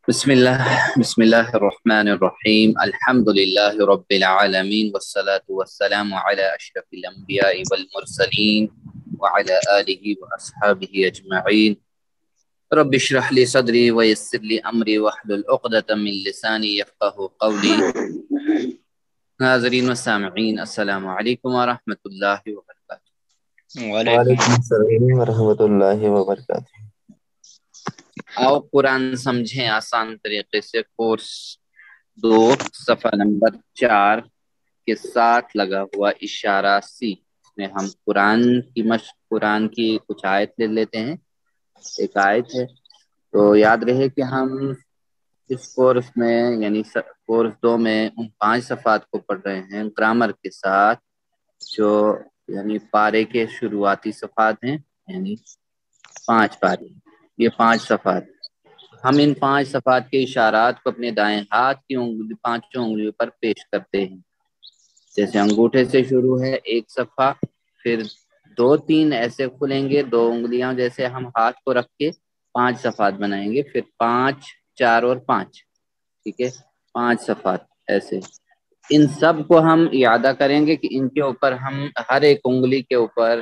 بسم الله الرحمن الرحيم الحمد لله رب العالمين والصلاة والسلام على أشرف الأنبياء والمرسلين وعلى آله وأصحابه أجمعين رب اشرح لي صدري ويسر لي أمري واحلل عقدة من لساني يفقه قولي. ناظرین و سامعین، السلام علیکم ورحمۃ اللہ وبرکاتہ۔ وعلیکم السلام ورحمۃ اللہ وبرکاتہ۔ آؤ قرآن سمجھیں آسان طریقے سے، کورس 2 صفحہ نمبر 4 کے ساتھ لگا ہوا اشارہ سی، اس میں ہم قرآن کی کچھ آیت لے لیتے ہیں۔ ایک آیت ہے تو یاد رہے کہ ہم اس کورس میں یعنی کورس 2 میں ان 5 صفحات کو پڑھ رہے ہیں گرامر کے ساتھ، جو یعنی پارے کے شروعاتی صفحات ہیں، یعنی 5 پارے، یہ 5 صفحات۔ ہم ان 5 صفحات کے اشارات کو اپنے دائیں ہاتھ کی پانچوں انگلیوں پر پیش کرتے ہیں۔ جیسے انگوٹھے سے شروع ہے ایک صفحہ، پھر 2-3 ایسے کھلیں گے، 2 انگلیاں جیسے ہم ہاتھ کو رکھ کے 5 صفحات بنائیں گے، پھر 5 4 اور 5، ٹھیک ہے، 5 صفحات ایسے۔ ان سب کو ہم اعادہ کریں گے کہ ان کے اوپر ہم ہر ایک انگلی کے اوپر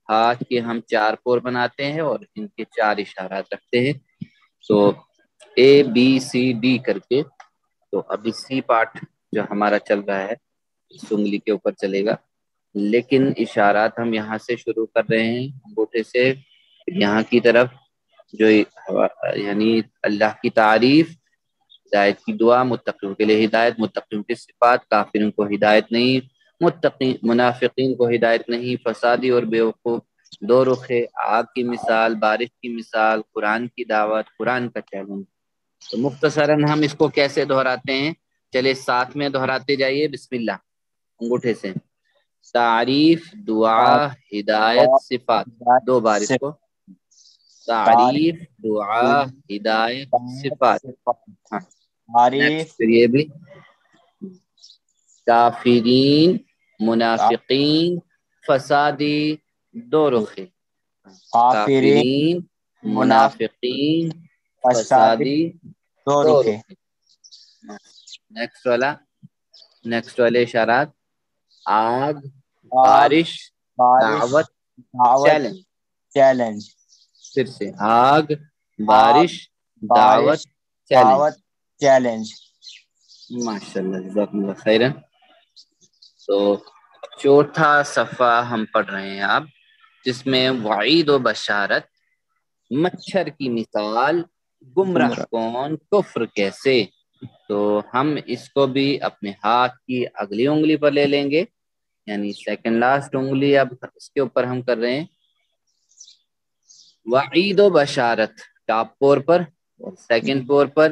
ہاتھ کے ہم 4 پور بناتے ہیں اور ان کے 4 اشارات رکھتے ہیں، تو ABCD کر کے۔ تو ابھی سی پارٹ جو ہمارا چل رہا ہے اس انگلی کے اوپر چلے گا، لیکن اشارات ہم یہاں سے شروع کر رہے ہیں انگوٹھے سے یہاں کی طرف، جو یعنی اللہ کی تعریف، ہدایت کی دعا، متقین کے لیے ہدایت، متقین کی صفات، کافروں کو ہدایت نہیں، منافقین کو ہدایت نہیں، فسادی اور بیوقوف، 2 رخے، آگ کی مثال، بارش کی مثال، قرآن کی دعوت، قرآن کا چیلنج۔ تو مختصراً ہم اس کو کیسے دہراتے ہیں، چلے ساتھ میں دہراتے جائیے، بسم اللہ، انگوٹھے سے۔ تعریف، دعا، ہدایت، صفات، 2 بار اس کو، تعریف، دعا، ہدایت، صفات۔ ہاں، نیکسٹ پھر یہ بھی، کافرین، منافقین، فسادی، 2 رخے، کافرین، منافقین، فسادی، 2 رخے۔ نیکسٹ والے اشارات، آگ، بارش، دعوت، چیلنج۔ پھر سے آگ، بارش، دعوت، چیلنج۔ ماشاءاللہ، جزاکم اللہ خیرن۔ تو 4تھا صفحہ ہم پڑھ رہے ہیں اب، جس میں وعید و بشارت، مچھر کی مثال، گمراہ کون، کفر کیسے۔ تو ہم اس کو بھی اپنے ہاتھ کی اگلی انگلی پر لے لیں گے، یعنی سیکنڈ لاسٹ انگلی اب اس کے اوپر ہم کر رہے ہیں، وعید و بشارت ٹاپ پور پر، اور سیکنڈ پور پر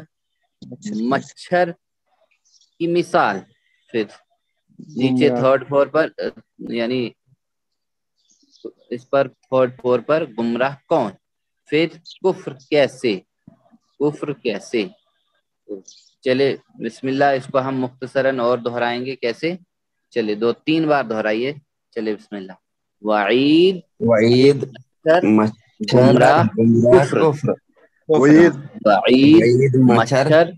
مچھر کی مثال، پھر نیچے تھرڈ فلور پر یعنی اس پر تھرڈ فلور پر گمراہ کون، پھر کفر کیسے، کفر کیسے۔ چلے بسم اللہ، اس کو ہم مختصراً اور دہرائیں گے کیسے، چلے 2-3 بار دہرائیے، چلے بسم اللہ، وعید، وعید، گمراہ، کفر، وعید، مچھر،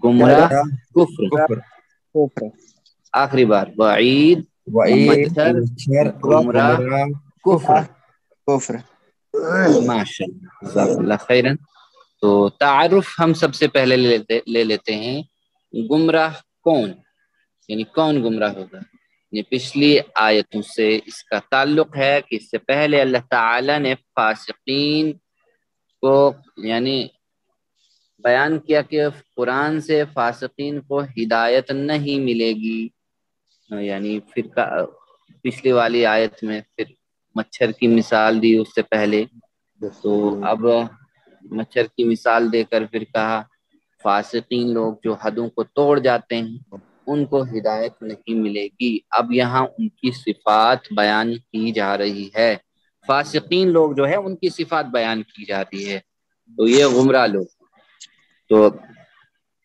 گمراہ، کفر۔ آخری بار، وعید، مچھر، گمراہ، کفر۔ ماشاءاللہ، جزاک اللہ خیرن۔ تو تعارف ہم سب سے پہلے لے لیتے ہیں، گمراہ کون، یعنی کون گمراہ ہوگا۔ یہ پچھلی آیتوں سے اس کا تعلق ہے کہ اس سے پہلے اللہ تعالی نے فاسقین کو یعنی بیان کیا کہ قرآن سے فاسقین کو ہدایت نہیں ملے گی، یعنی پھر پچھلی والی آیت میں پھر مچھر کی مثال دی اس سے پہلے، تو اب مچھر کی مثال دے کر پھر کہا فاسقین لوگ جو حدوں کو توڑ جاتے ہیں ان کو ہدایت نہیں ملے گی۔ اب یہاں ان کی صفات بیان کی جا رہی ہے، فاسقین لوگ جو ہے ان کی صفات بیان کی جاتی ہے، تو یہ گمراہ لوگ۔ تو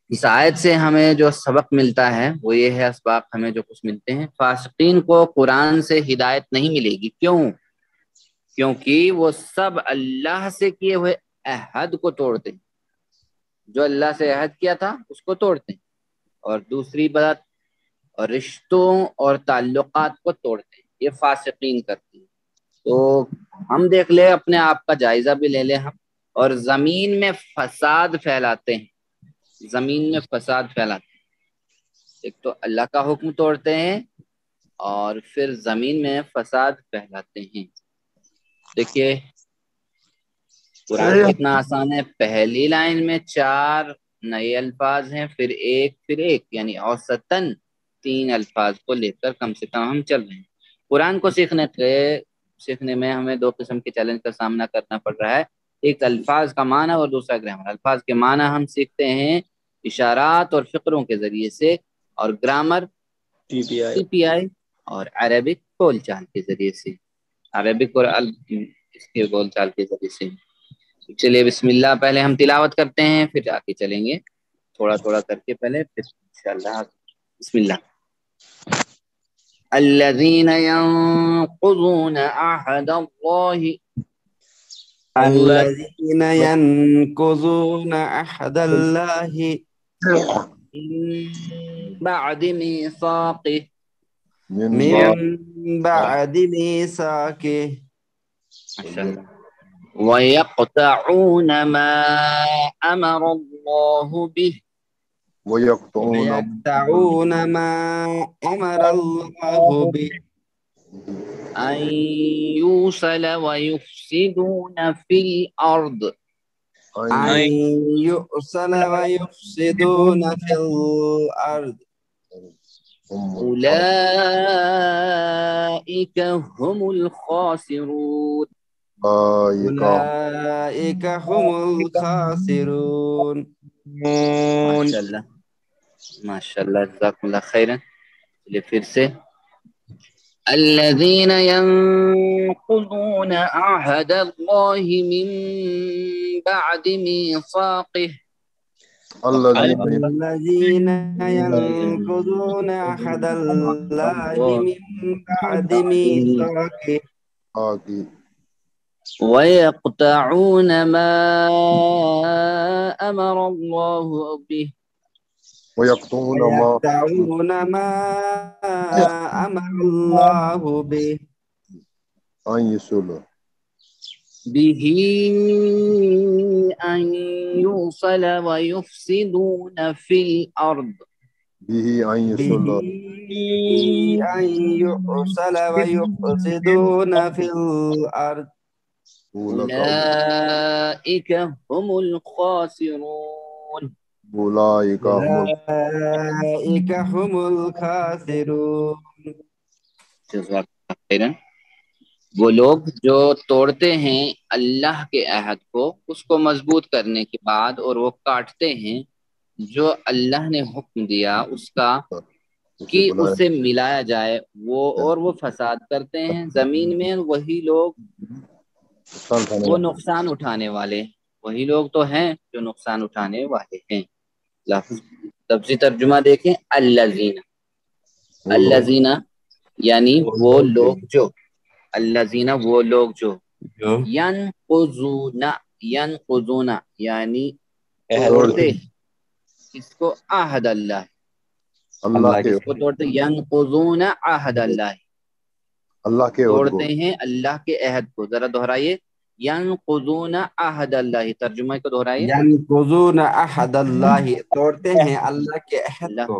اس آیت سے ہمیں جو سبق ملتا ہے وہ یہ ہے، اسباق ہمیں جو کچھ ملتے ہیں، فاسقین کو قرآن سے ہدایت نہیں ملے گی، کیوں؟ کیونکہ وہ سب اللہ سے کیے ہوئے عہد کو توڑتے ہیں، جو اللہ سے عہد کیا تھا اس کو توڑتے ہیں، اور دوسری بات رشتوں اور تعلقات کو توڑتے ہیں، یہ فاسقین کرتے ہیں۔ تو ہم دیکھ لیں، اپنے آپ کا جائزہ بھی لے لیں ہم، اور زمین میں فساد پھیلاتے ہیں، زمین میں فساد پھیلاتے ہیں، ایک تو اللہ کا حکم توڑتے ہیں اور پھر زمین میں فساد پھیلاتے ہیں۔ دیکھیے قرآن کتنا آسان ہے، پہلی لائن میں 4 نئے الفاظ ہیں، پھر ایک یعنی اوسطاً 3 الفاظ کو لے کر کم سے کم ہم چل رہے ہیں۔ قرآن کو سیکھنے میں ہمیں 2 قسم کے چیلنج کا سامنا کرنا پڑ رہا ہے، ایک الفاظ کا معنی اور دوسرا گرامر۔ الفاظ کے معنی ہم سیکھتے ہیں اشارات اور فقروں کے ذریعے سے، اور گرامر ٹی پی آئی اور عربک بول چال کے ذریعے سے، عربک اور اس کے بول چال کے ذریعے سے۔ چلیے بسم اللہ، پہلے ہم تلاوت کرتے ہیں پھر آگے چلیں گے، تھوڑا تھوڑا کر کے پہلے، پھر انشاءاللہ بسم اللہ۔ الذين ينقضون عهد الله الذين ينقضون عهد الله من بعد ميثاقه من بعد ميثاقه ما شاء الله ويقطعون ما أمر الله به ويقطعون ما أمر الله به أن يوصل ويفسدون في الأرض أن يؤصل ويفسدون في الأرض أولئك هم الخاسرون أولئك هم الخاسرون ما شاء الله ما شاء الله جزاكم الله خيرا۔ چلیے پھر سے الذين ينقضون عهد الله من بعد ميثاقه الذين ينقضون عهد الله من بعد ميثاقه ويقطعون ما أمر الله به ويقطعون ما أمر الله به به أن يوصل ويفسدون في الأرض به أن يؤصل ويفسدون في الأرض أولئك هم الخاسرون أولئك هم الخاسرون۔ جزاک اللہ خیرا۔ وہ لوگ جو توڑتے ہیں اللہ کے عہد کو، اس کو مضبوط کرنے کے بعد، اور وہ کاٹتے ہیں جو اللہ نے حکم دیا اس کا کہ اسے ملایا جائے، وہ فساد کرتے ہیں زمین میں، وہی لوگ وہ نقصان اٹھانے والے، وہی لوگ تو ہیں جو نقصان اٹھانے والے ہیں۔ لفظی ترجمہ دیکھیں، الذین یعنی وہ لوگ جو، الذین وہ لوگ جو، ینقضون یعنی توڑتے اس کو عہد اللہ، اس کو توڑتے ینقضون عہد اللہ، توڑتے ہیں اللہ کے عہد کو۔ ذرا دہرائیے، ینقضون عہد اللہ، ترجمہ کو دہرائیے، ینقضون عہد اللہ، توڑتے ہیں اللہ کے عہد کو۔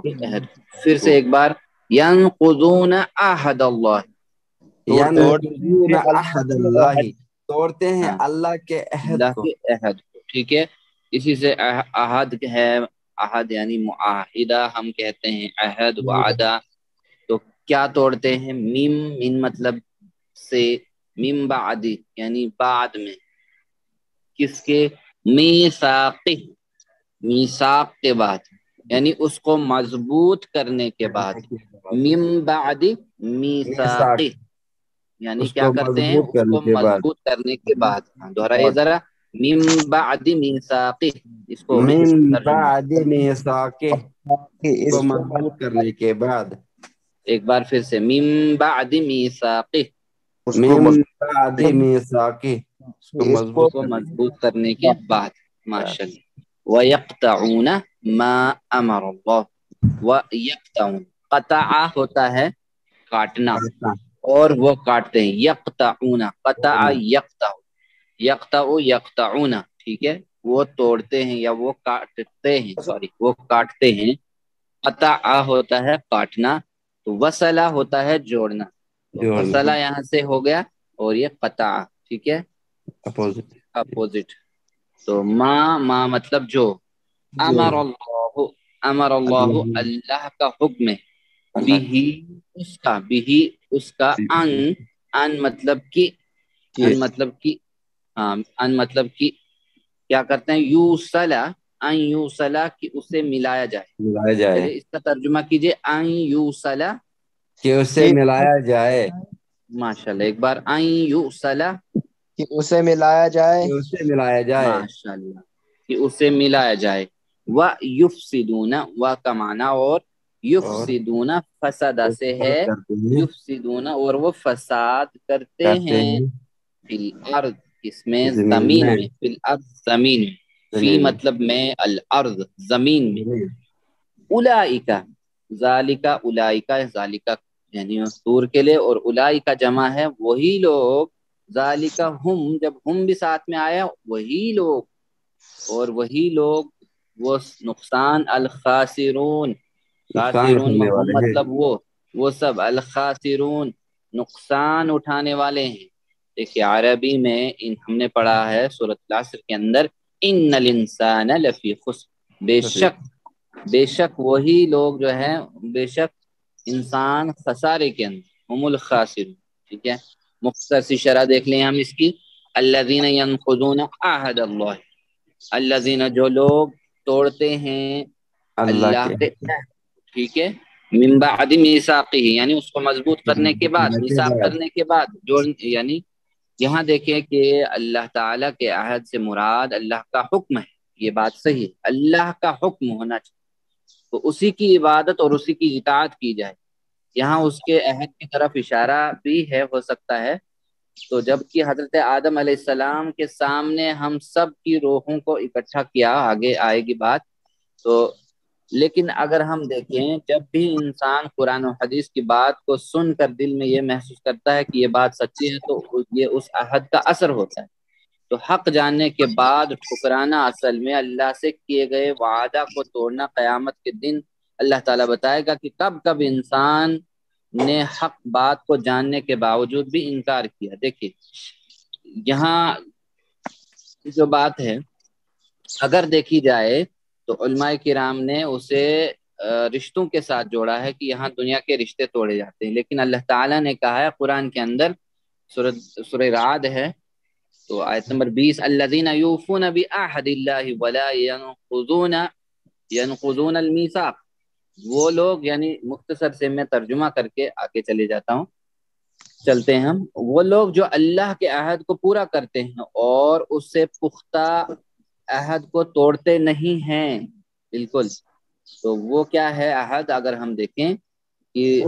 پھر سے ایک بار، ینقضون عہد اللہ، ینقضون عہد اللہ، توڑتے ہیں اللہ کے عہد کو۔ ٹھیک ہے، اسی سے عہد ہے، عہد یعنی معاہدہ ہم کہتے ہیں، عہد وعدہ۔ تو کیا توڑتے ہیں؟ من مطلب سے، من بعد یعنی بعد میں، کس کے؟ میثاق کے بعد، یعنی اس کو مضبوط کرنے کے بعد، من بعد میثاق یعنی کیا کرتے ہیں؟ اس کو مضبوط کرنے کے بعد۔ دہرائیے ذرا، من بعد میثاق، اس کو من بعد میثاق، اس کو مضبوط کرنے کے بعد۔ ایک بار پھر سے، من بعد میثاق، من بعد میثاق، اس کو مضبوط کرنے کے بعد۔ ماشاءاللہ وَيَقْطَعُونَ مَا أَمَرَ اللَّهُ وَيَقْطَعُونَ قطع ہوتا ہے کاٹنا اور وہ کاٹتے ہیں یقطعون قطع یقطع یقطع یقطعون ٹھیک ہے وہ توڑتے ہیں یا وہ کاٹتے ہیں وہ کاٹتے ہیں قطع ہوتا ہے کاٹنا تو وصلہ ہوتا ہے جوڑنا تو وصلہ یہاں سے ہو گیا اور یہ قطع ٹھیک ہے اپوزٹ تو ما مطلب جو امر اللہ اللہ کا حکم ہے بھی اس کا ان مطلب کی ان مطلب کی کیا کرتے ہیں یوصلا کہ اسے ملایا جائے اس کا ترجمہ کیجئے ان یوصلا کہ اسے ملایا جائے ماشاءاللہ ایک بار ان یوصلا کہ اسے ملایا جائے ماشاءاللہ کہ اسے ملایا جائے وَيُفْسِدُونَ و کا معنی اور یفسدون فسادہ سے ہے یفسدون اور وہ فساد کرتے ہیں فی الارض اس میں زمین میں فی الارض زمین میں فی مطلب میں الارض زمین میں اولئک ذالک یعنی سور کے لیے اور اولئک جمع ہے وہی لوگ ذالک ہم جب ہم بھی ساتھ میں آیا وہی لوگ اور وہی لوگ وہ نقصان الخاسرون خاسرون مطلب وہ سب الخاسرون نقصان اٹھانے والے ہیں دیکھیے عربی میں ہم نے پڑھا ہے سورۃ العصر کے اندر ان الانسان لفی خسر بے شک وہی لوگ جو ہیں بے شک انسان خسارے کے اندر هم الخاسرون ٹھیک ہے مختصر سی شرح دیکھ لیں ہم اس کی الذین ينقضون عہد اللہ الذین جو لوگ توڑتے ہیں اللہ کے ٹھیک ہے من بعد میثاقہ یعنی اس کو مضبوط کرنے کے بعد میثاق کرنے کے بعد جو یعنی یہاں دیکھیں کہ اللہ تعالیٰ کے عہد سے مراد اللہ کا حکم ہے یہ بات صحیح ہے اللہ کا حکم ہونا چاہیے تو اسی کی عبادت اور اسی کی اطاعت کی جائے یہاں اس کے عہد کی طرف اشارہ بھی ہے ہو سکتا ہے تو جب کہ حضرت آدم علیہ السلام کے سامنے ہم سب کی روحوں کو اکٹھا کیا آگے آئے گی بات تو لیکن اگر ہم دیکھیں جب بھی انسان قرآن و حدیث کی بات کو سن کر دل میں یہ محسوس کرتا ہے کہ یہ بات سچی ہے تو یہ اس عہد کا اثر ہوتا ہے تو حق جاننے کے بعد ٹھکرانا اصل میں اللہ سے کیے گئے وعدہ کو توڑنا قیامت کے دن اللہ تعالیٰ بتائے گا کہ کب کب انسان نے حق بات کو جاننے کے باوجود بھی انکار کیا دیکھیے یہاں جو بات ہے اگر دیکھی جائے تو علماء کرام نے اسے رشتوں کے ساتھ جوڑا ہے کہ یہاں دنیا کے رشتے توڑے جاتے ہیں لیکن اللہ تعالیٰ نے کہا ہے قرآن کے اندر سورہ رعد ہے تو آیت نمبر 20 الذین یوفون بعہد اللہ ولا ینقضون المیثاق وہ لوگ یعنی مختصر سے میں ترجمہ کر کے آگے چلے جاتا ہوں چلتے ہیں ہم وہ لوگ جو اللہ کے عہد کو پورا کرتے ہیں اور اس سے پختہ عہد کو توڑتے نہیں ہیں بالکل تو وہ کیا ہے عہد اگر ہم دیکھیں کہ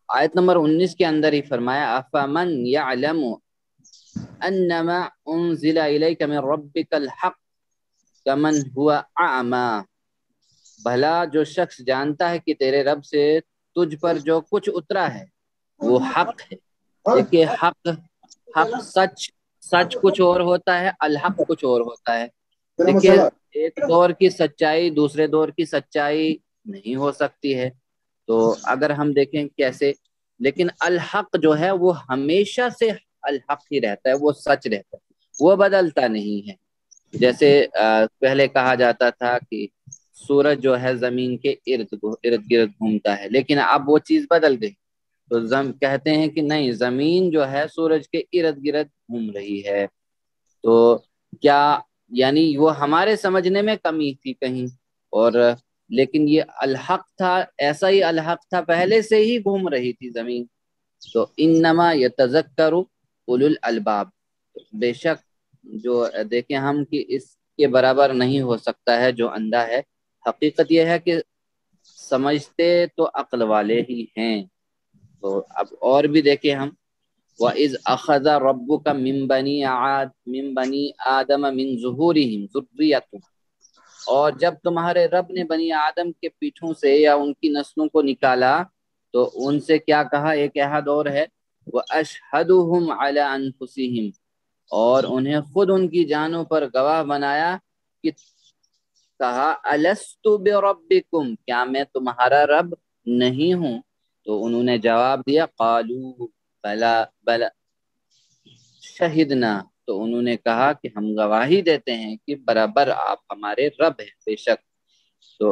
آیت نمبر 19 کے اندر ہی فرمایا افمن یعلم انما انزل الیک من ربک الحق کمن ہوا اعمی بھلا جو شخص جانتا ہے کہ تیرے رب سے تجھ پر جو کچھ اترا ہے وہ حق ہے دیکھیے حق سچ کچھ اور ہوتا ہے الحق کچھ اور ہوتا ہے دیکھیے ایک دور کی سچائی دوسرے دور کی سچائی نہیں ہو سکتی ہے تو اگر ہم دیکھیں کیسے لیکن الحق جو ہے وہ ہمیشہ سے الحق ہی رہتا ہے وہ سچ رہتا ہے وہ بدلتا نہیں ہے جیسے پہلے کہا جاتا تھا کہ سورج جو ہے زمین کے ارد گرد گھومتا ہے لیکن اب وہ چیز بدل گئی تو کہتے ہیں کہ نہیں زمین جو ہے سورج کے ارد گرد گھوم رہی ہے تو کیا یعنی وہ ہمارے سمجھنے میں کمی تھی کہیں اور لیکن یہ الحق تھا ایسا ہی الحق تھا پہلے سے ہی گھوم رہی تھی زمین تو انما یتذکر اولو الالباب بے شک جو دیکھیں ہم کہ اس کے برابر نہیں ہو سکتا ہے جو اندھا ہے حقیقت یہ ہے کہ سمجھتے تو عقل والے ہی ہیں تو اب اور بھی دیکھیں ہم وَإِذْ أَخَذَ رَبُّكَ مِن بَنِي آدَمَ مِن ظُهُورِهِمْ ذُرِّيَّتَهُمْ، اور جب تمہارے رب نے بنی آدم کے پیٹھوں سے یا ان کی نسلوں کو نکالا تو ان سے کیا کہا؟ ایک عہد اور ہے، وَأَشْهَدُهُمْ عَلَىٰ أَنفُسِهِمْ، اور انہیں خود ان کی جانوں پر گواہ بنایا کہ کہا الست بربکم، کیا میں تمہارا رب نہیں ہوں؟ تو انہوں نے جواب دیا قالوا بلا بلا شہدنا، تو انہوں نے کہا کہ ہم گواہی دیتے ہیں کہ برابر آپ ہمارے رب ہیں، بے شک۔ تو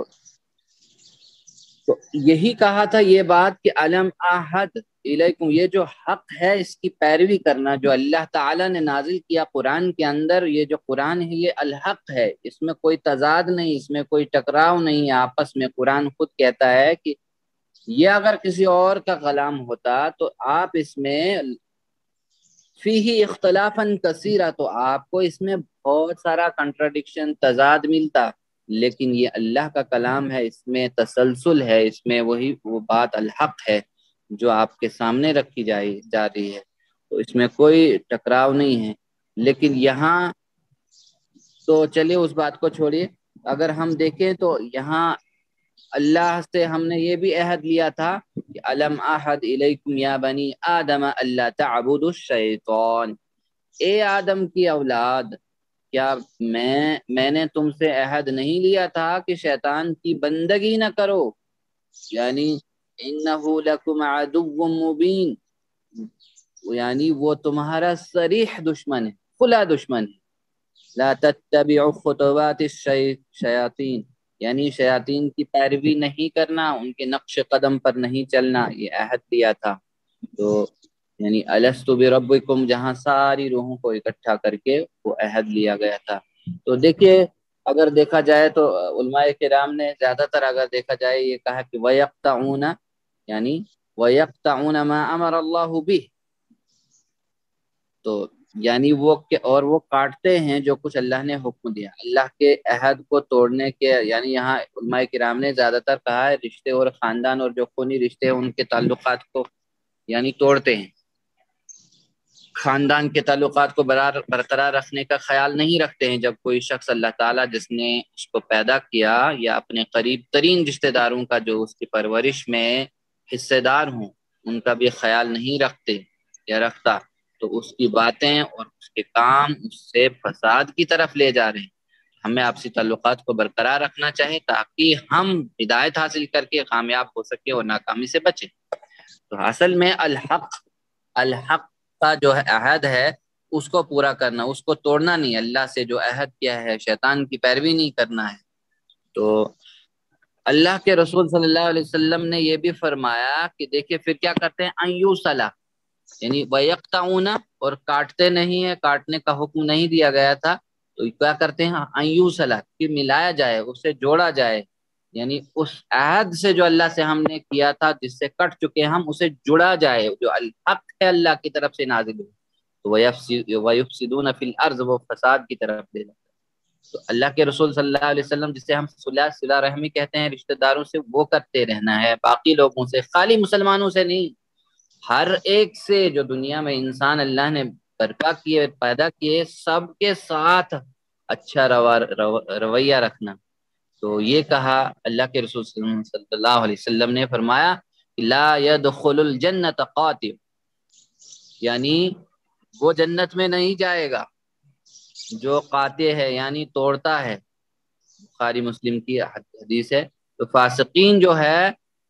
یہی کہا تھا یہ بات کہ علم احد الیکم، یہ جو حق ہے اس کی پیروی کرنا، جو اللہ تعالیٰ نے نازل کیا قرآن کے اندر، یہ جو قرآن ہے یہ الحق ہے، اس میں کوئی تضاد نہیں، اس میں کوئی ٹکراؤ نہیں ہے آپس میں۔ قرآن خود کہتا ہے کہ یہ اگر کسی اور کا کلام ہوتا تو آپ اس میں فیہ اختلافاً کثیرا، تو آپ کو اس میں بہت سارا کنٹراڈکشن، تضاد ملتا، لیکن یہ اللہ کا کلام ہے، اس میں تسلسل ہے، اس میں وہی وہ بات الحق ہے جو آپ کے سامنے رکھی جا رہی ہے، تو اس میں کوئی ٹکراؤ نہیں ہے۔ لیکن یہاں تو چلیے اس بات کو چھوڑیے، اگر ہم دیکھیں تو یہاں اللہ سے ہم نے یہ بھی عہد لیا تھا کہ الم احد الیکم یا بنی آدم اللہ تعبدوا الشیطان، اے آدم کی اولاد، کیا میں نے تم سے عہد نہیں لیا تھا کہ شیطان کی بندگی نہ کرو، یعنی انہ لکم عدو مبین، یعنی وہ تمہارا صریح دشمن ہے، کھلا دشمن ہے۔ لا تتبعوا خطوات الشیاطین، یعنی شیاطین کی پیروی نہیں کرنا، ان کے نقش قدم پر نہیں چلنا، یہ عہد دیا تھا۔ تو یعنی الست بربکم، جہاں ساری روحوں کو اکٹھا کر کے وہ عہد لیا گیا تھا۔ تو دیکھیے اگر دیکھا جائے تو علماء کرام نے زیادہ تر اگر دیکھا جائے یہ کہا کہ وَيَقْطَعُونَ، یعنی وَيَقْطَعُونَ مَا أَمَرَ اللَّهُ بِهِ، تو یعنی وہ کاٹتے ہیں جو کچھ اللہ نے حکم دیا، اللہ کے عہد کو توڑنے کے، یعنی یہاں علماء کرام نے زیادہ تر کہا ہے رشتے اور خاندان اور جو خونی رشتے ہیں ان کے تعلقات کو یعنی توڑتے ہیں، خاندان کے تعلقات کو برقرار رکھنے کا خیال نہیں رکھتے ہیں۔ جب کوئی شخص اللہ تعالیٰ جس نے اس کو پیدا کیا یا اپنے قریب ترین رشتہ داروں کا جو اس کی پرورش میں حصے دار ہوں ان کا بھی خیال نہیں رکھتے یا رکھتا، تو اس کی باتیں اور اس کے کام اس سے فساد کی طرف لے جا رہے ہیں۔ ہمیں آپسی تعلقات کو برقرار رکھنا چاہیے تاکہ ہم ہدایت حاصل کر کے کامیاب ہو سکے اور ناکامی سے بچیں۔ تو اصل میں الحق کا جو عہد ہے اس کو پورا کرنا، اس کو توڑنا نہیں، اللہ سے جو عہد کیا ہے شیطان کی پیروی نہیں کرنا ہے۔ تو اللہ کے رسول صلی اللہ علیہ وسلم نے یہ بھی فرمایا کہ دیکھیں پھر کیا کرتے ہیں، ایو صلاح، یعنی ویقطعون، اور کاٹتے نہیں ہے، کاٹنے کا حکم نہیں دیا گیا تھا، تو کیا کرتے ہیں ایو صلاح، کہ ملایا جائے، اسے جوڑا جائے، یعنی اس عہد سے جو اللہ سے ہم نے کیا تھا جس سے کٹ چکے ہم، اسے جڑا جائے، جو الحق ہے اللہ کی طرف سے نازل ہو، تو وَيُفْسِدُونَ فِي الْأَرْضِ، وہ فساد کی طرف لے جاتا ہے۔ تو اللہ کے رسول صلی اللہ علیہ وسلم جسے ہم صلہ رحمی کہتے ہیں، رشتہ داروں سے وہ کرتے رہنا ہے، باقی لوگوں سے، خالی مسلمانوں سے نہیں، ہر ایک سے جو دنیا میں انسان اللہ نے برپا کیے پیدا کیے، سب کے ساتھ اچھا رویہ رکھنا۔ تو یہ کہا اللہ کے رسول صلی اللہ علیہ وسلم نے فرمایا لا يدخل الجنت قاتل، یعنی وہ جنت میں نہیں جائے گا جو قاطع ہے، یعنی توڑتا ہے، بخاری مسلم کی حدیث ہے۔ تو فاسقین جو ہے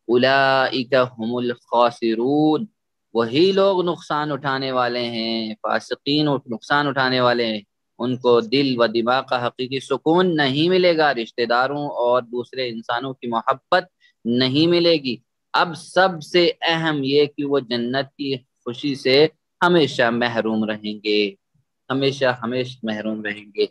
اولئک هم الخاسرون، وہی لوگ نقصان اٹھانے والے ہیں، فاسقین نقصان اٹھانے والے ہیں، ان کو دل و دماغ کا حقیقی سکون نہیں ملے گا، رشتہ داروں اور دوسرے انسانوں کی محبت نہیں ملے گی۔ اب سب سے اہم یہ کہ وہ جنت کی خوشی سے ہمیشہ محروم رہیں گے، ہمیشہ محروم رہیں گے۔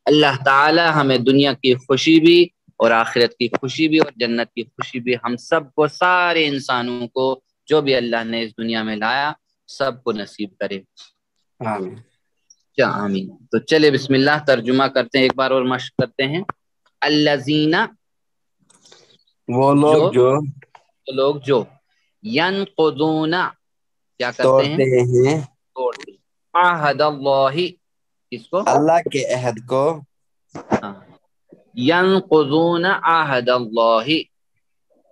اللہ تعالی ہمیں دنیا کی خوشی بھی اور آخرت کی خوشی بھی اور جنت کی خوشی بھی ہم سب کو، سارے انسانوں کو جو بھی اللہ نے اس دنیا میں لایا سب کو نصیب کرے۔ آمین۔ آمین۔ تو چلے بسم اللہ ترجمہ کرتے ہیں، ایک بار اور مشق کرتے ہیں۔ الذین، وہ لوگ جو ینقضون، کیا کرتے توڑتے ہیں؟ ہیں توڑتے ہیں۔ عہد اللہ، کس کو؟ اللہ کے عہد کو، ہاں، ینقضون عہد اللہ،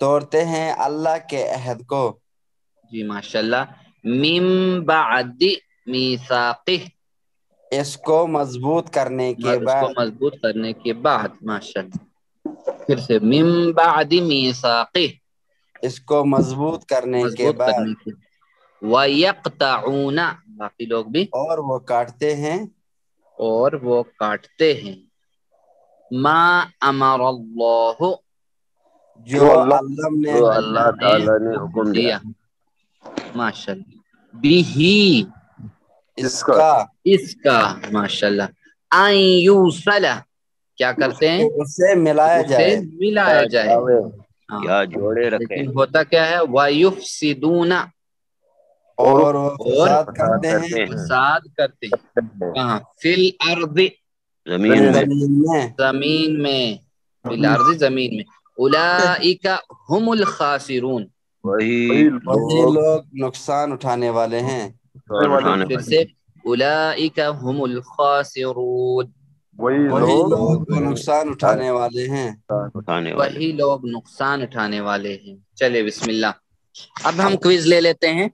توڑتے ہیں اللہ کے عہد کو، جی ماشاء اللہ، من بعد میثاقہ، اس کو مضبوط کرنے کے اس کو بعد، مضبوط کرنے کے بعد، ماشاء اللہ، پھر سے من بعد میثاقہ، اس کو مضبوط کرنے کے مضبوط بعد، کرنے کے، وَيَقْطَعُونَ، باقی لوگ بھی، اور وہ کاٹتے ہیں اور وہ کاٹتے ہیں، ما امر اللہ، جو اللہ اللہ نے جو حکم اللہ تعالی نے حکم دیا، ماشاء اللہ، بھی اس کا، اس کا، ماشاء اللہ، ان یوصل، کیا کرتے ہیں؟ اسے ملایا اسے جائے، ملایا جائے، ہاں، یا جوڑے رکھے لیکن ہوتا کیا ہے؟ وَيُفْسِدُونَ، اور وہ اور فساد فساد کرتے ہیں کرتے ہیں فساد کرتے ہیں، کہاں؟ فی الارض، زمین میں، زمین میں، زمین میں، فی الارض، زمین میں، اولئک هم الخاسرون، وہی وہی لوگ لوگ نقصان اٹھانے والے ہیں، نقصان اٹھانے پھر والے، سے اولئک هم الخاسرون، وہی لوگ وہ نقصان اٹھانے والے ہیں، اٹھانے والے۔ وہی لوگ نقصان اٹھانے والے ہیں۔ چلے بسم اللہ، اب ہم کوئز لے لیتے ہیں،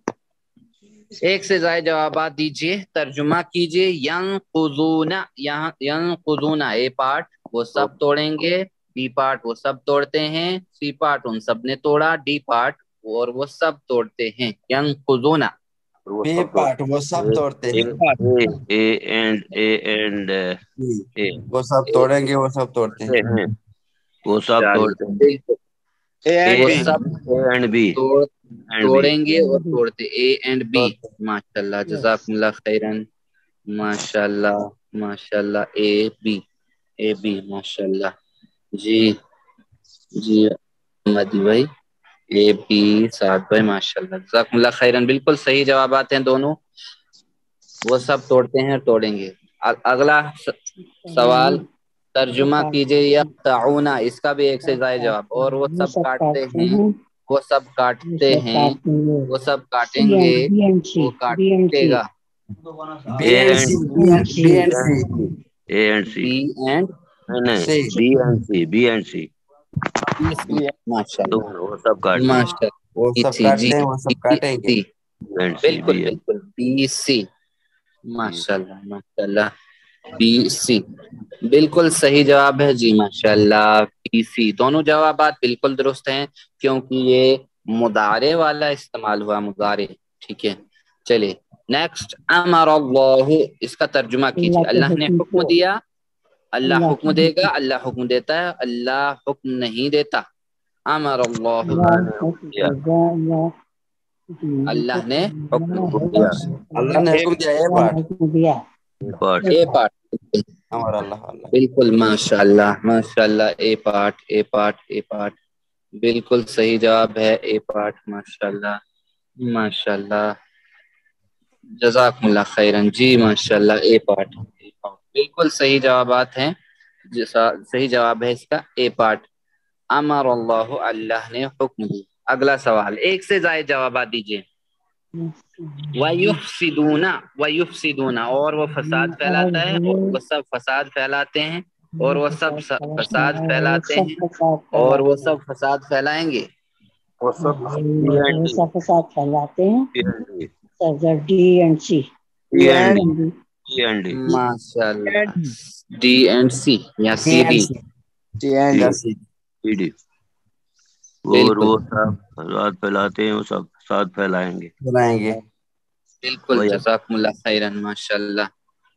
ایک سے زائد جوابات دیجئے، ترجمہ کیجئے۔ ینقضون، یہاں ینقضون اے پارٹ، وہ سب توڑیں گے، بی پارٹ وہ سب توڑتے ہیں، سی پارٹ ان سب نے توڑا، ڈی پارٹ اور وہ سب توڑتے ہیں۔ ینقضون، بی پارٹ وہ سب توڑتے ہیں، وہ سب توڑیں گے، وہ سب توڑتے ہیں، وہ سب توڑتے ہیں، بالکل، وہ سب اینڈ بی، توڑیں گے اور توڑتے، اے اینڈ بی، توڑتے ہیں۔ ماشاء اللہ، جزاکم اللہ خیرن، ماشاء اللہ، ماشاء اللہ، اے بی، اے بی، ماشاء اللہ، جی جی مدی بھائی، اے بی، سعد بھائی، ماشاء اللہ، جزاکم اللہ خیرن، بالکل صحیح جوابات ہیں دونوں، وہ سب توڑتے ہیں، توڑیں گے۔ اگلا سوال، ترجمہ کیجئے یقطعون، اس کا بھی ایک سے زائد جواب، اور وہ سب کاٹتے ہیں، وہ سب کاٹتے ہیں، وہ سب کاٹیں گے، وہ کاٹے گا، B and C, B and C, A and C, B and نہیں، C, B and C, B and C, C, ماشاء اللہ، وہ سب کاٹتے ہیں، ماشاء وہ اللہ، سب سی، جی، کاٹتے ہیں، وہ سب بی کاٹیں گے، سی، بی اینڈ سی، بالکل بالکل، بی سی، ماشاء اللہ، ماشاء اللہ، بی سی، بالکل صحیح جواب ہے جی، ماشاء اللہ، بی سی، دونوں جوابات بالکل درست ہیں، کیونکہ یہ مضارع والا استعمال ہوا، مضارع، ٹھیک ہے۔ چلے نیکسٹ، امر اللہ، اس کا ترجمہ کیجیے۔ اللہ نے حکم دیا، اللہ حکم دے گا، اللہ حکم دیتا ہے، اللہ حکم نہیں دیتا۔ امر اللہ، اللہ نے حکم دیا، اللہ نے حکم دیا، اے پارٹ، اے پارٹ، ہمار اللہ اللہ، بالکل، ماشاء اللہ، ماشاء اللہ، A part, A part, A part, بالکل صحیح جواب ہے، اے پارٹ، ماشاء اللہ، ماشاء اللہ، جزاکم اللہ خیرن، جی ماشاء اللہ، اے پارٹ، بالکل صحیح جوابات ہیں، صحیح جواب ہے اس کا اے پارٹ، امر اللہ، اللہ نے حکم دی۔ اگلا سوال، ایک سے زائد جوابات دیجیے۔ وَيُفْسِدُونَ، وَيُفْسِدُونَ، اور وہ فساد پھیلاتا ہے، اور وہ سب فساد پھیلاتے ہیں، اور وہ سب فساد پھیلاتے ہیں، اور وہ سب فساد پھیلائیں گے، بی اینڈ ڈی، فساد پھیلاتے ہیں، B and D, D and C, B and D, B and D, ماشاء اللہ، ڈی اینڈ سی یا B C and D, C, یا سی، سی ڈی، اور بالکل وہ سب فساد پھیلاتے ہیں، وہ سب فساد پھیلائیں گے، بنائیں گے، بالکل، وہی جزاکم اللہ خیرن، ماشاء اللہ،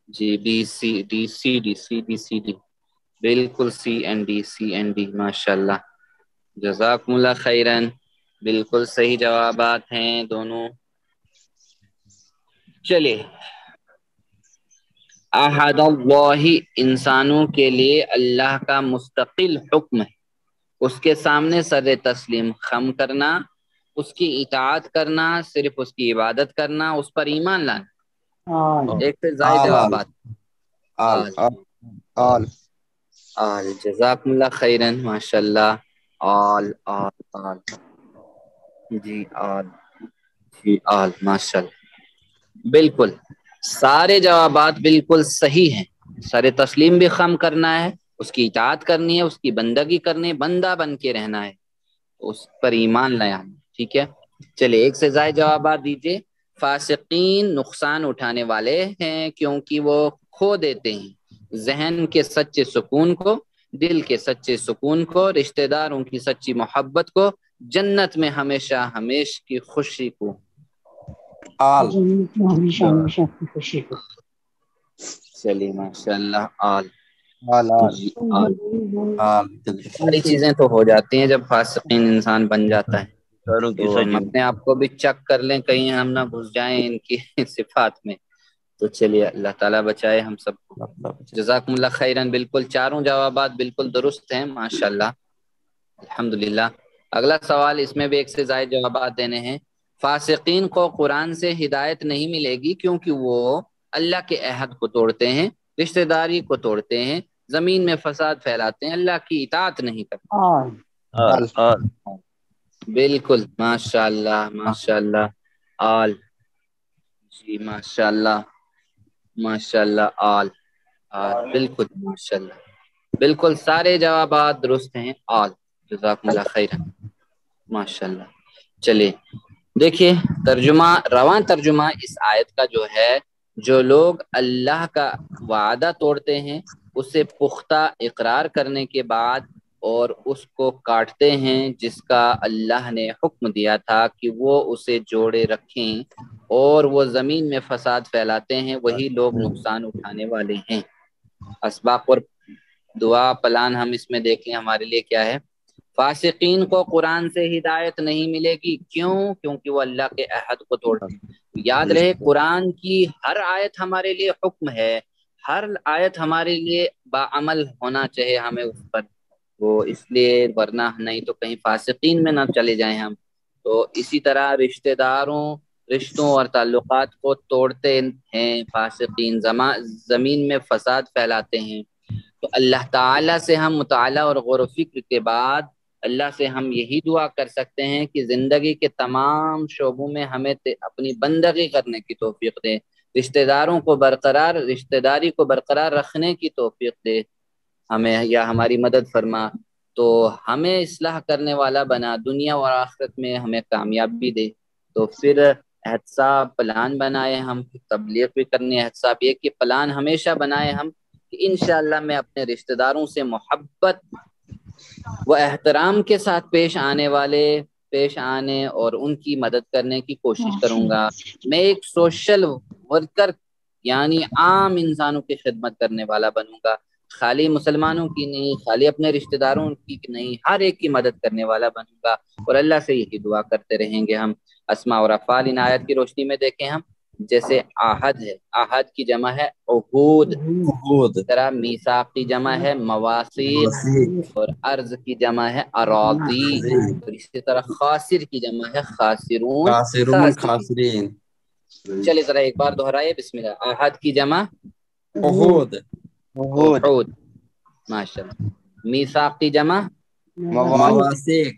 جی، B C D, C D, C D, C D, بالکل، C and D, C and D, ماشاء اللہ، جزاکم اللہ خیرن، بالکل صحیح جوابات ہیں دونوں۔ چلے، احد اللہ، انسانوں کے لیے اللہ کا مستقل حکم ہے، اس کے سامنے سر تسلیم خم کرنا، اس کی اطاعت کرنا، صرف اس کی عبادت کرنا، اس پر ایمان لانا، ایک سے زائد آل آل جوابات، آل، آل، آل آل، جزاکم اللہ خیرن، ماشاء اللہ، آل، آل، آل، جی، آل، جی آل، ماشاءاللہ، بالکل سارے جوابات بالکل صحیح ہیں. سر تسلیم بھی خم کرنا ہے، اس کی اطاعت کرنی ہے، اس کی بندگی کرنی ہے، بندہ بن کے رہنا ہے، اس پر ایمان لایا. ٹھیک ہے، چلے ایک سے زائد جوابات دیجیے. فاسقین نقصان اٹھانے والے ہیں کیونکہ وہ کھو دیتے ہیں ذہن کے سچے سکون کو، دل کے سچے سکون کو، رشتہ داروں کی سچی محبت کو، جنت میں ہمیشہ ہمیش کی خوشی کو. آل. جنت میں ہمیشہ ہمیشہ کی خوشی کو. چلیے ماشاء اللہ آل. آل جی آل. آل. ساری چیزیں تو ہو جاتی ہیں جب فاسقین انسان بن جاتا ہے. چاروں کی تو ہم سچی اپنے آپ کو بھی چیک کر لیں کہیں ہم نہ گھس جائیں ان کی صفات میں. تو چلیے اللہ تعالیٰ بچائے ہم سب کو. جزاکم اللہ خیرن. بالکل چاروں جوابات بالکل درست ہیں ماشاءاللہ الحمدللہ. اگلا سوال، اس میں بھی ایک سے زائد جوابات دینے ہیں. فاسقین کو قرآن سے ہدایت نہیں ملے گی کیونکہ وہ اللہ کے عہد کو توڑتے ہیں، رشتہ داری کو توڑتے ہیں، زمین میں فساد پھیلاتے ہیں، اللہ کی اطاعت نہیں کرتے. آل. آل آل. بالکل ماشاءاللہ ماشاءاللہ آل. جی ماشاءاللہ ماشاءاللہ آل. بالکل ماشاءاللہ، بالکل سارے جوابات درست ہیں آل. جزاکم اللہ خیر ماشاءاللہ. چلیے دیکھیے ترجمہ، رواں ترجمہ اس آیت کا جو ہے، جو لوگ اللہ کا وعدہ توڑتے ہیں اسے پختہ اقرار کرنے کے بعد اور اس کو کاٹتے ہیں جس کا اللہ نے حکم دیا تھا کہ وہ اسے جوڑے رکھیں، اور وہ زمین میں فساد پھیلاتے ہیں، وہی لوگ نقصان اٹھانے والے ہیں. اسباق اور دعا پلان ہم اس میں دیکھ لیں ہمارے لیے کیا ہے. فاسقین کو قرآن سے ہدایت نہیں ملے گی، کیوں؟ کیونکہ وہ اللہ کے عہد کو توڑتے ہیں. یاد رہے قرآن کی ہر آیت ہمارے لیے حکم ہے، ہر آیت ہمارے لیے باعمل ہونا چاہیے ہمیں اس پر، وہ اس لیے ورنہ نہیں تو کہیں فاسقین میں نہ چلے جائیں ہم. تو اسی طرح رشتہ داروں، رشتوں اور تعلقات کو توڑتے ہیں فاسقین، زمین میں فساد پھیلاتے ہیں. تو اللہ تعالیٰ سے ہم مطالعہ اور غور و فکر کے بعد اللہ سے ہم یہی دعا کر سکتے ہیں کہ زندگی کے تمام شعبوں میں ہمیں اپنی بندگی کرنے کی توفیق دے، رشتہ داروں کو برقرار، رشتہ داری کو برقرار رکھنے کی توفیق دے ہمیں، یا ہماری مدد فرما. تو ہمیں اصلاح کرنے والا بنا، دنیا اور آخرت میں ہمیں کامیابی دے. تو پھر احتساب پلان بنائے، ہم تبلیغ بھی کرنی، احتساب یہ کہ پلان ہمیشہ بنائے ہم کہ انشاءاللہ میں اپنے رشتہ داروں سے محبت و احترام کے ساتھ پیش آنے اور ان کی مدد کرنے کی کوشش کروں گا. میں ایک سوشل ورکر یعنی عام انسانوں کی خدمت کرنے والا بنوں گا، خالی مسلمانوں کی نہیں، خالی اپنے رشتہ داروں کی نہیں، ہر ایک کی مدد کرنے والا بنوں گا. اور اللہ سے یہی دعا کرتے رہیں گے ہم. اسماء اور افعال ان آیت کی روشنی میں دیکھیں ہم، جیسے آہد ہے، آہد کی جمع ہے عہود، اس طرح میثاق کی جمع ہے مواثیق، اور ارض کی جمع ہے اراضی، اور اسی طرح خاسر کی جمع ہے خاسرون، خاسرین. چلے ذرا ایک بار دہرائے بسم اللہ. آہد کی جمع عہود. عہود، ماشاءاللہ. میثاق کی جمع مواثیق.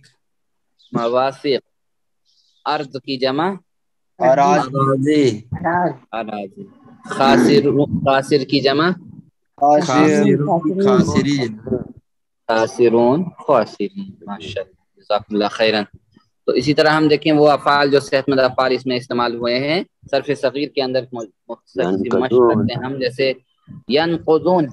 مواثیق. ارض کی جمع اراضی. اراضی. خاسر کی جمع خاسرین. خاسرون خاسرین. ماشاءاللہ جزاکم اللہ خیرن. تو اسی طرح ہم دیکھیں وہ افعال جو صحت مند افعال اس میں استعمال ہوئے ہیں صرف صغیر کے اندر مختصر سی مشق کرتے ہیں ہم، جیسے ینقضون.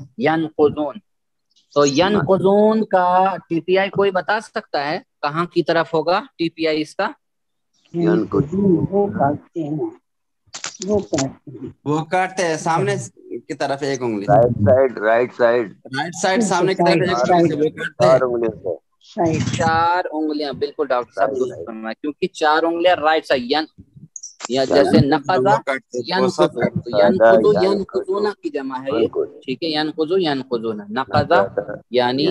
تو ینقضون کا ٹی پی آئی کوئی بتا سکتا ہے کہاں کی طرف ہوگا ٹی پی آئی اس کا؟ وہ کاٹتے ہیں سامنے کی طرف ایک انگلی، رائٹ سائڈ رائٹ سائڈ سامنے کی طرف ایک انگلی سے وہ کاٹتے ہیں. 4 انگلیوں سے. 4 انگلیاں، بالکل ڈاکٹر صاحب درست فرمایا، کیونکہ 4 انگلیاں رائٹ سائڈ یا جیسے نقضہ ینقضون کی جمع ہے یہ، ٹھیک ہے. ینقضون نقضہ یعنی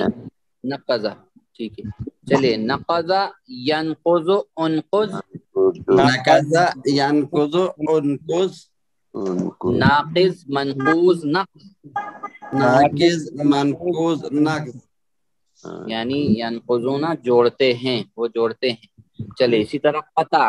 نقضہ، ٹھیک ہے. چلیے نقضہ ینقض انقض، نقض ینقض انقض، ناقض منقوض نقض، ناقض منقوض نقض، یعنی ینقضون جوڑتے ہیں، وہ جوڑتے ہیں. چلے اسی طرح قطع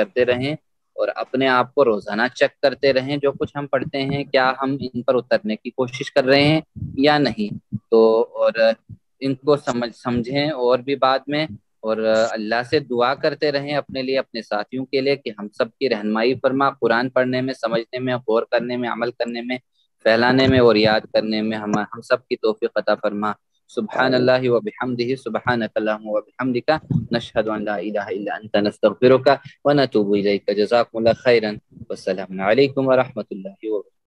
کرتے رہیں اور اپنے آپ کو روزانہ چیک کرتے رہیں جو کچھ ہم پڑھتے ہیں کیا ہم ان پر اترنے کی کوشش کر رہے ہیں یا نہیں. تو اور ان کو سمجھیں اور بھی بعد میں، اور اللہ سے دعا کرتے رہیں اپنے لیے اپنے ساتھیوں کے لیے کہ ہم سب کی رہنمائی فرما، قرآن پڑھنے میں، سمجھنے میں، غور کرنے میں، عمل کرنے میں، پھیلانے میں اور یاد کرنے میں ہم سب کی توفیق عطا فرما. سبحان اللہ و بحمدہ، سبحانک اللہم و بحمدک، نشہد ان لا الہ الا انت، نستغفرک و نتوب الیک. جزاکم اللہ خیرا، والسلام علیکم ورحمۃ اللہ وبرکاتہ.